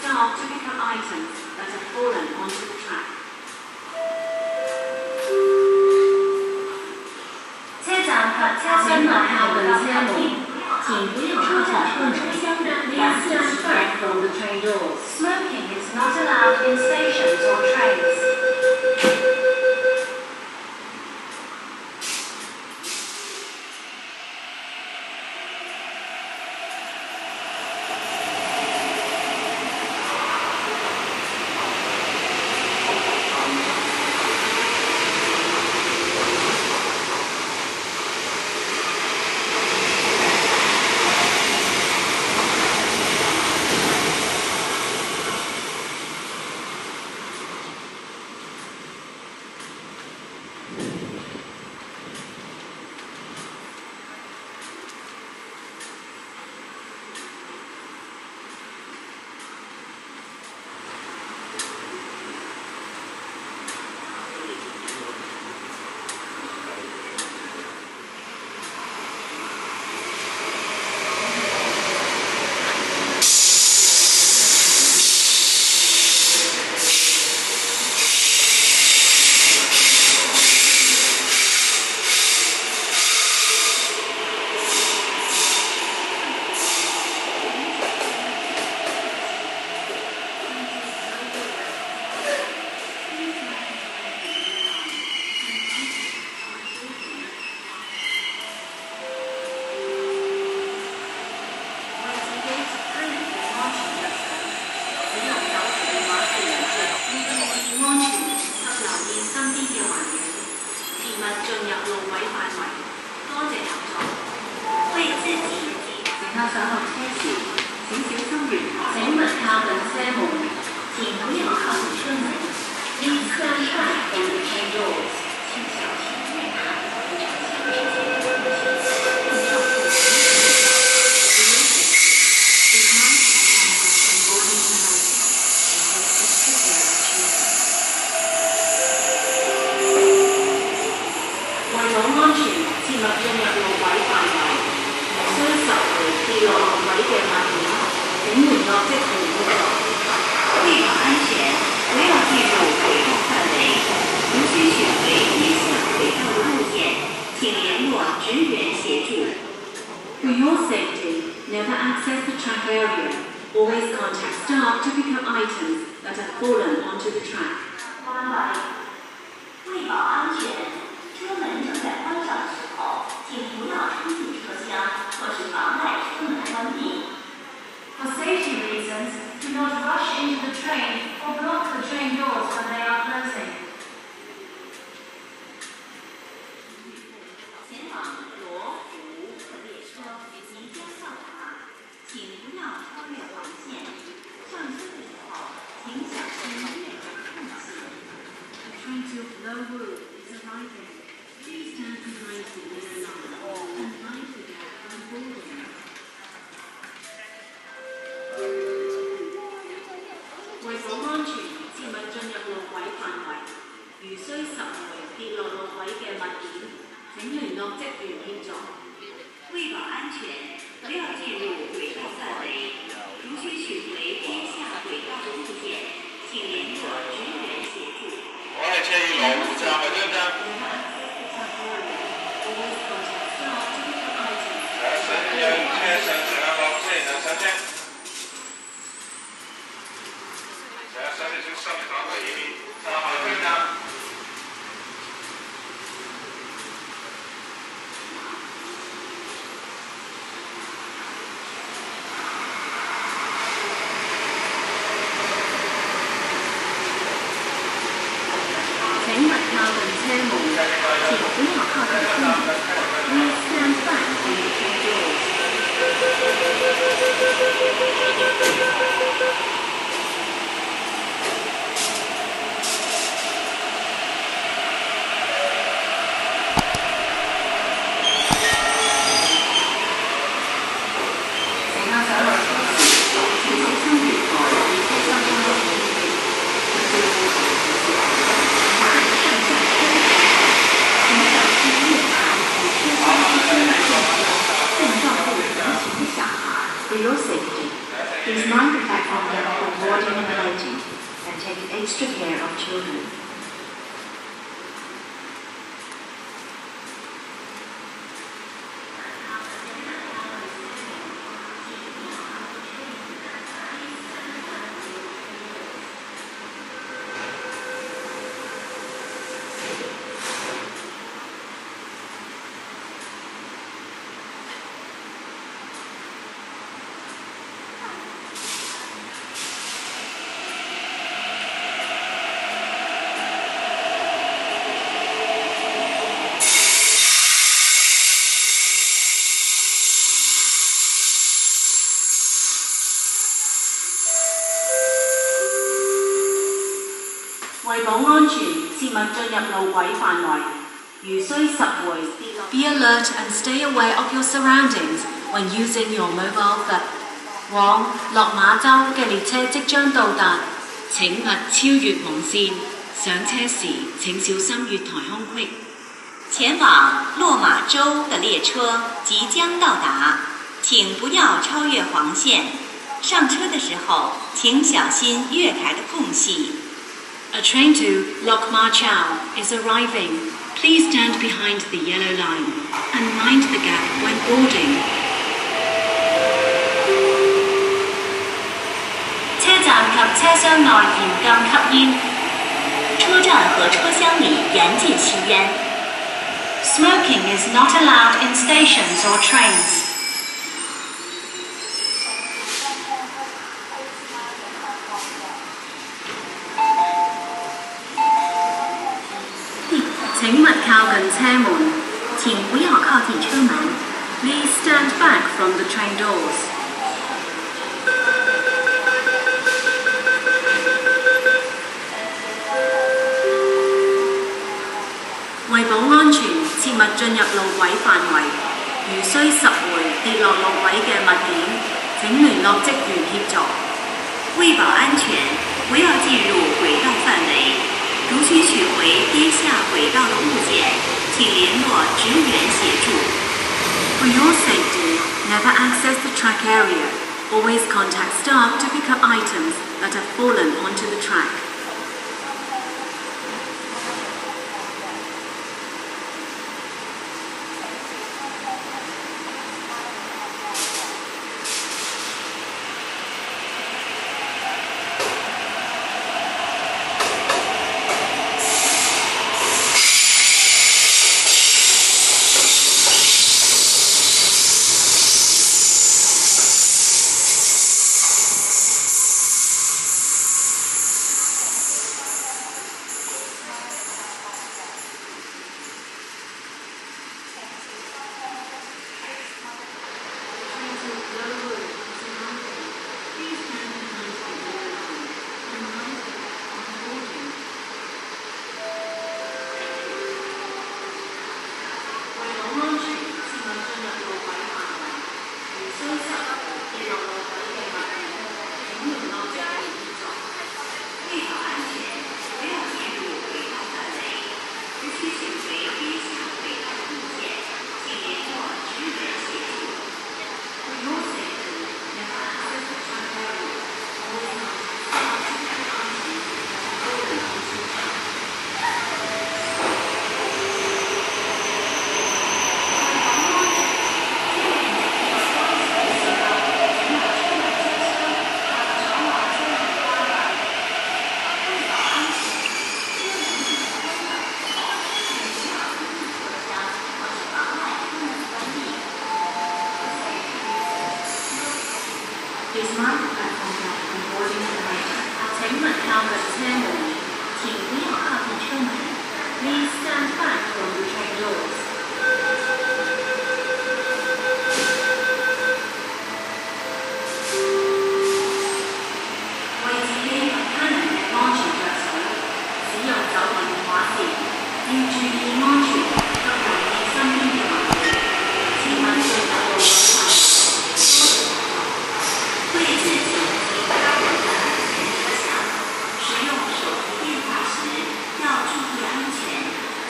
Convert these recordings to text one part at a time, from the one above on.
staff to pick up items that have fallen onto the track. 车站及车厢內靠近車門，請不要靠近車廂的 Please stand back from the train doors. Smoking is not allowed in stations or trains. 请 extra care of children. Be alert and stay aware of your surroundings when using your mobile phone. 往落馬洲嘅列車即將到達，請勿超越黃線。上車時請小心月台空隙。前往落马洲的列车即将到达，请不要超越黄线。上车的时候，请小心月台的空隙。A train to Lok Ma Chau is arriving. Please stand behind the yellow line and mind the gap when boarding. 車站及車廂內嚴禁吸煙。車站和車廂裡嚴禁吸煙。Smoking is not allowed in stations or trains. 請勿靠近車門，請不要靠近車門。Please stand back from the train doors. 為保安全，切勿進入路軌範圍。如需拾回跌落路軌嘅物件，請聯絡職員協助。為保安全，不要進入軌道範圍。如需取回跌下軌道的物件，請聯絡職員協助。For your safety, never access the track area. Always contact staff to pick up items that have fallen onto the track. 请勿靠近車門，請不要靠近車門。Please stand back from the train doors. 為自己及他人嘅安全着想，使用手提電話時要注意安全，不留意身邊嘅環境，切勿進入路軌範圍。為自己及他人的安全着想，使用手提電話時要注意安全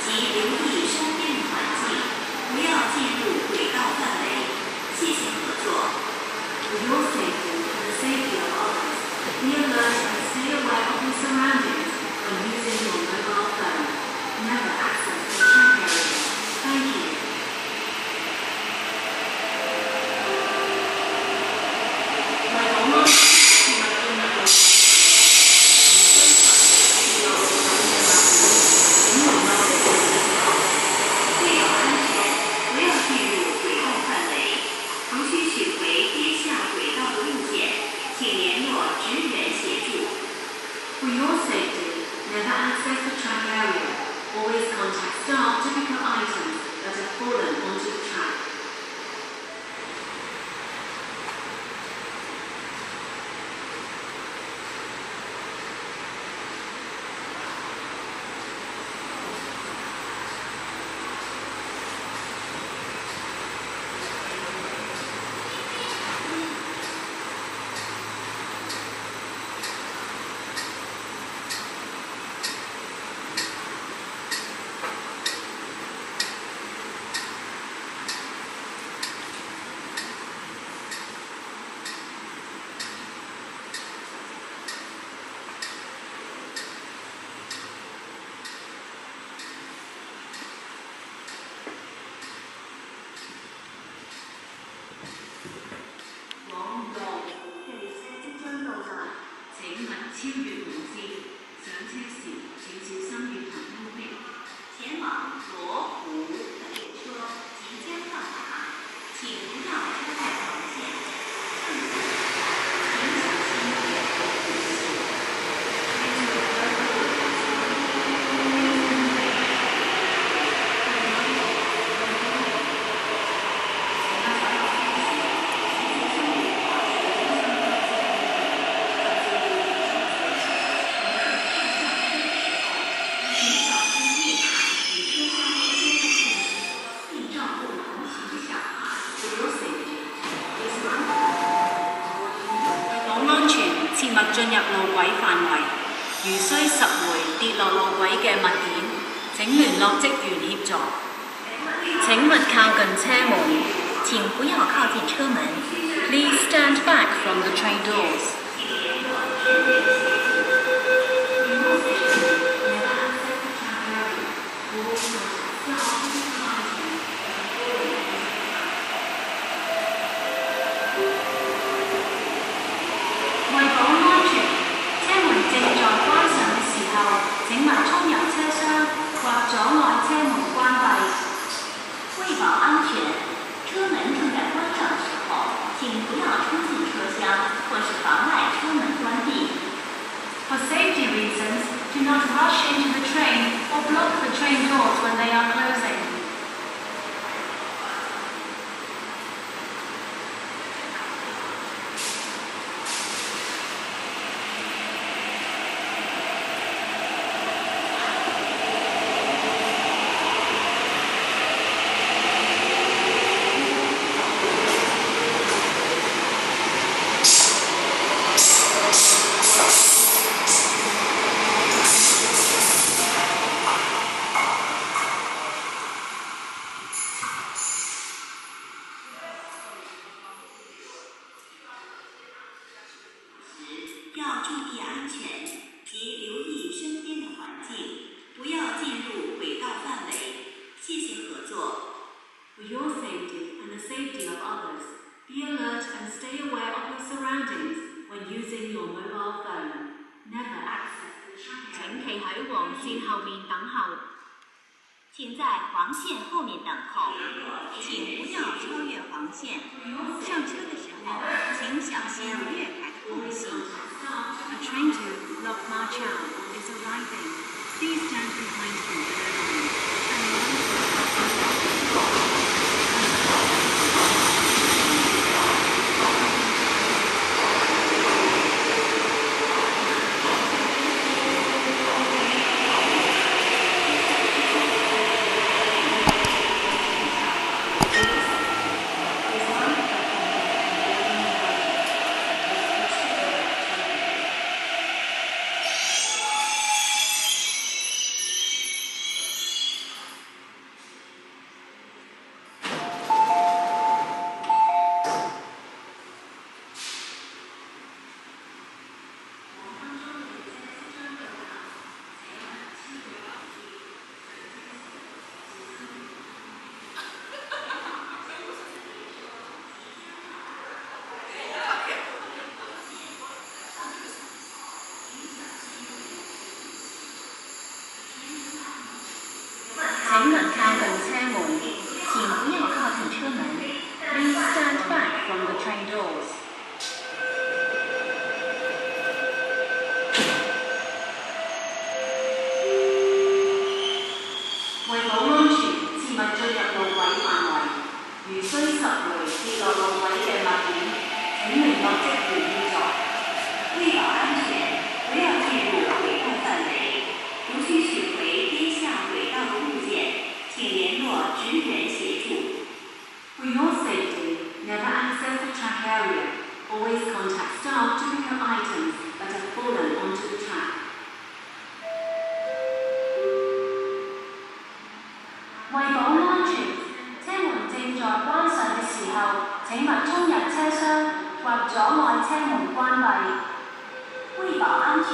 及留意身邊的環境，不要進入軌道範圍。謝謝合作。For your safety and the safety of others, be alert and stay aware of your surroundings when using your mobile phone. Never access the track area. Thank you. 為港安全，切勿進入路。For your safety, never access the track area. Always contact staff to pick up items that have fallen onto the track. 超越紅線，上車時請小心月台幽閉。前往羅湖的列車即將到達，請不要超越紅線。請小心月台空隙。切勿進入路軌範圍。如需拾回跌落路軌嘅物件，請聯絡職員協助。請勿靠近車門。請不要靠近車門。Please stand back from the train doors. 為保安全，車門正在關上嘅時候，請勿衝入車廂或阻礙車門關閉。為保安全，車門正在關上的時候，請不要衝進車廂或是妨礙車門關閉。For safety reasons, do not rush into the train or block the train doors when they are closing. 要注意安全及留意身边的环境，不要进入轨道范围。谢谢合作。For your safety and the safety of others, be alert and stay aware of your surroundings when using your mobile phone. Never access the track area. 請企喺黃線後面等候。請在黃線後面等候。請不要超越黃線。上車的時候，請小心月台的空隙。A train to Lok Ma Chau is arriving. Please stand behind the line and line. 请勿靠近车门，请不要靠近车门。Please stand back from the train doors. 為保安全，切勿進入路軌範圍。如需拾回跌落路軌嘅物件，請聯絡職員協助。为保安全，不要进入轨道范围。如需取回跌下轨道的物件，请联络职员协助。For your safety, never access the track area. Always contact staff to pick up items that have fallen onto the track. 為保安全，車門正在關上嘅時候，請勿衝入車廂或阻礙車門關閉。为保安全，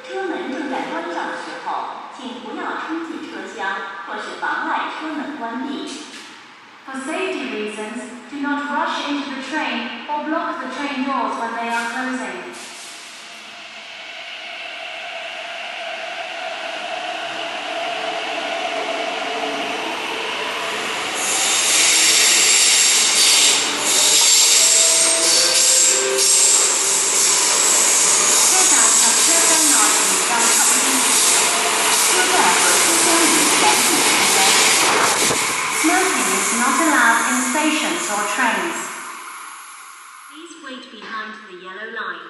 车门正在关上的时候，请不要冲进车厢或是妨碍车门关闭。For safety reasons, do not rush into the train or block the train doors when they are closing. 车站及車廂內唔夠吸煙。車站和車廂裡全部吸煙。Smoking is not allowed in stations or trains. Please wait behind the yellow line.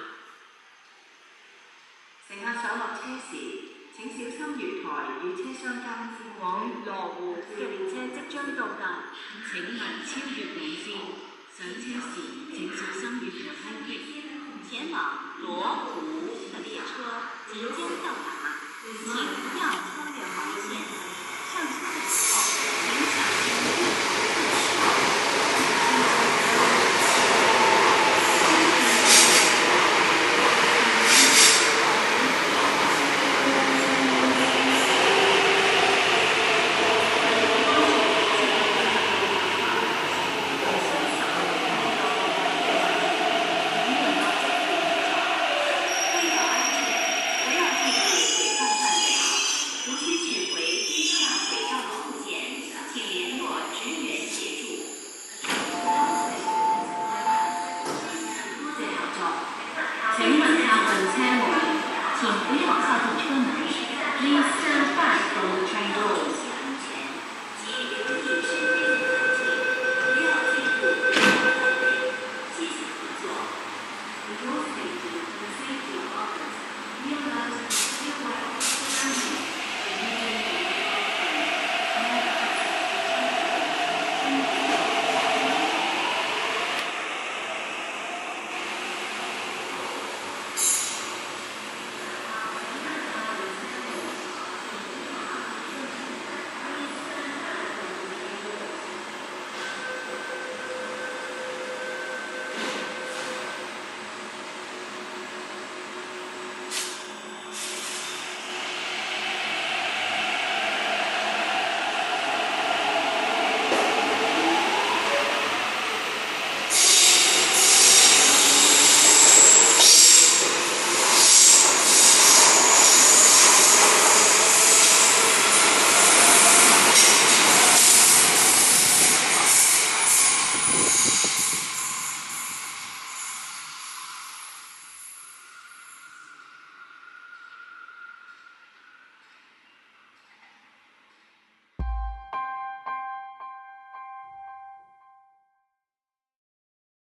乘客上落車時，請小心月台與車廂間往羅湖嘅列車即將到達，請勿超越黃線。上車時請小心月台空隙。前往罗湖的列车即将到达，请不要超越黄线。上车的时候，请小心月台侧视。请勿靠近车門，請不要靠近車門。Please